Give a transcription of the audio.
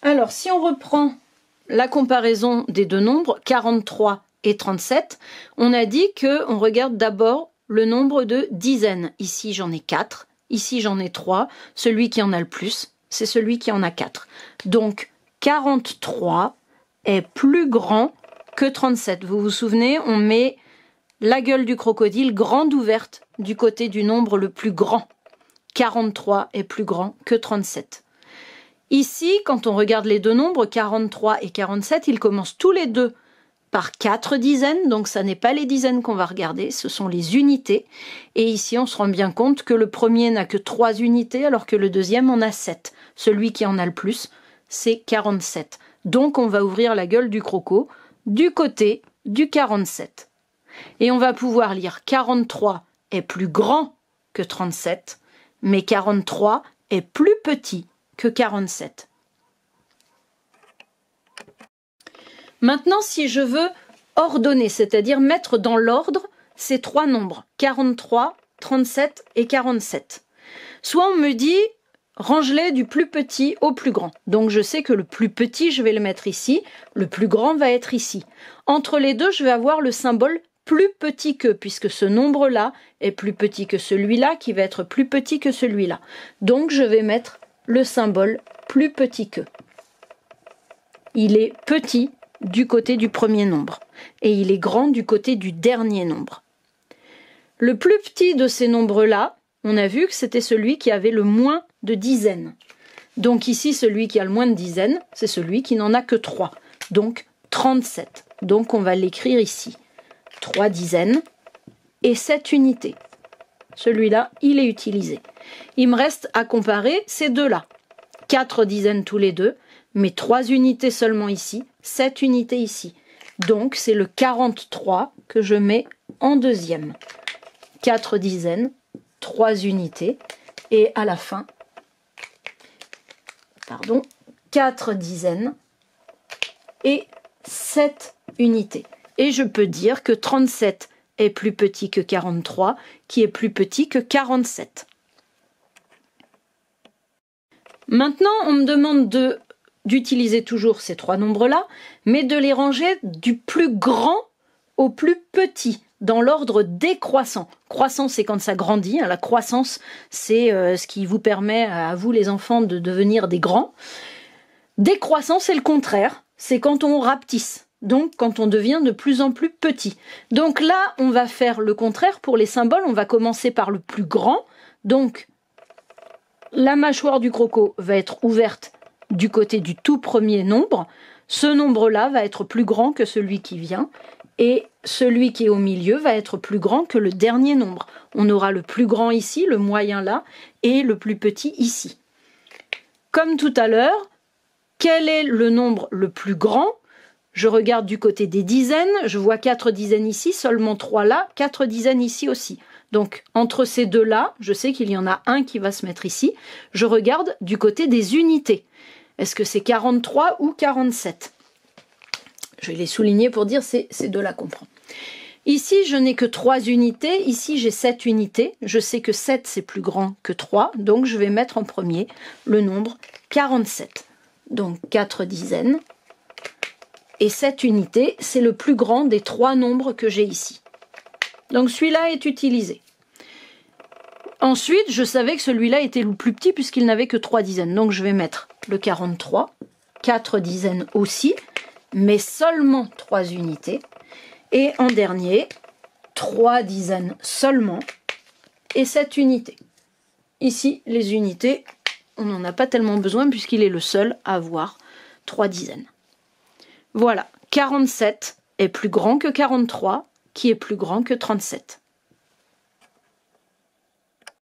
Alors, si on reprend la comparaison des deux nombres, 43 et 37, on a dit qu'on regarde d'abord le nombre de dizaines. Ici, j'en ai 4. Ici, j'en ai 3. Celui qui en a le plus, c'est celui qui en a 4. Donc, 43 est plus grand que 37. Vous vous souvenez, on met la gueule du crocodile grande ouverte du côté du nombre le plus grand. 43 est plus grand que 37. Ici, quand on regarde les deux nombres, 43 et 47, ils commencent tous les deux par 4 dizaines, donc ça n'est pas les dizaines qu'on va regarder, ce sont les unités. Et ici, on se rend bien compte que le premier n'a que 3 unités, alors que le deuxième en a 7. Celui qui en a le plus, c'est 47. Donc, on va ouvrir la gueule du croco du côté du 47. Et on va pouvoir lire 43 est plus grand que 37, mais 43 est plus petit que 47. Maintenant, si je veux ordonner, c'est-à-dire mettre dans l'ordre ces trois nombres, 43, 37 et 47. Soit on me dit, range-les du plus petit au plus grand. Donc je sais que le plus petit, je vais le mettre ici, le plus grand va être ici. Entre les deux, je vais avoir le symbole plus petit que, puisque ce nombre-là est plus petit que celui-là, qui va être plus petit que celui-là. Donc je vais mettre le symbole plus petit que. Il est petit du côté du premier nombre et il est grand du côté du dernier nombre. Le plus petit de ces nombres-là, on a vu que c'était celui qui avait le moins de dizaines. Donc ici, celui qui a le moins de dizaines, c'est celui qui n'en a que 3. Donc 37. Donc on va l'écrire ici. 3 dizaines et 7 unités. Celui-là, il est utilisé. Il me reste à comparer ces deux-là. 4 dizaines tous les deux, mais 3 unités seulement ici, 7 unités ici. Donc, c'est le 43 que je mets en deuxième. 4 dizaines, 3 unités, et à la fin, 4 dizaines et 7 unités. Et je peux dire que 37 est plus petit que 43, qui est plus petit que 47. Maintenant, on me demande d'utiliser toujours ces trois nombres-là, mais de les ranger du plus grand au plus petit, dans l'ordre décroissant. Croissant, c'est quand ça grandit. La croissance, c'est ce qui vous permet à vous, les enfants, de devenir des grands. Décroissant, c'est le contraire. C'est quand on rapetisse. Donc, quand on devient de plus en plus petit. Donc là, on va faire le contraire pour les symboles. On va commencer par le plus grand. Donc, la mâchoire du croco va être ouverte du côté du tout premier nombre. Ce nombre-là va être plus grand que celui qui vient. Et celui qui est au milieu va être plus grand que le dernier nombre. On aura le plus grand ici, le moyen là, et le plus petit ici. Comme tout à l'heure, quel est le nombre le plus grand ? Je regarde du côté des dizaines, je vois 4 dizaines ici, seulement 3 là, 4 dizaines ici aussi. Donc, entre ces deux-là, je sais qu'il y en a un qui va se mettre ici. Je regarde du côté des unités. Est-ce que c'est 43 ou 47 ? Je vais les souligner pour dire c'est ces deux-là qu'on prend. Ici, je n'ai que 3 unités. Ici, j'ai 7 unités. Je sais que 7, c'est plus grand que 3. Donc, je vais mettre en premier le nombre 47. Donc, 4 dizaines. Et 7 unités, c'est le plus grand des 3 nombres que j'ai ici. Donc celui-là est utilisé. Ensuite, je savais que celui-là était le plus petit puisqu'il n'avait que 3 dizaines. Donc je vais mettre le 43, 4 dizaines aussi, mais seulement 3 unités. Et en dernier, 3 dizaines seulement et 7 unités. Ici, les unités, on n'en a pas tellement besoin puisqu'il est le seul à avoir 3 dizaines. Voilà, 47 est plus grand que 43, qui est plus grand que 37.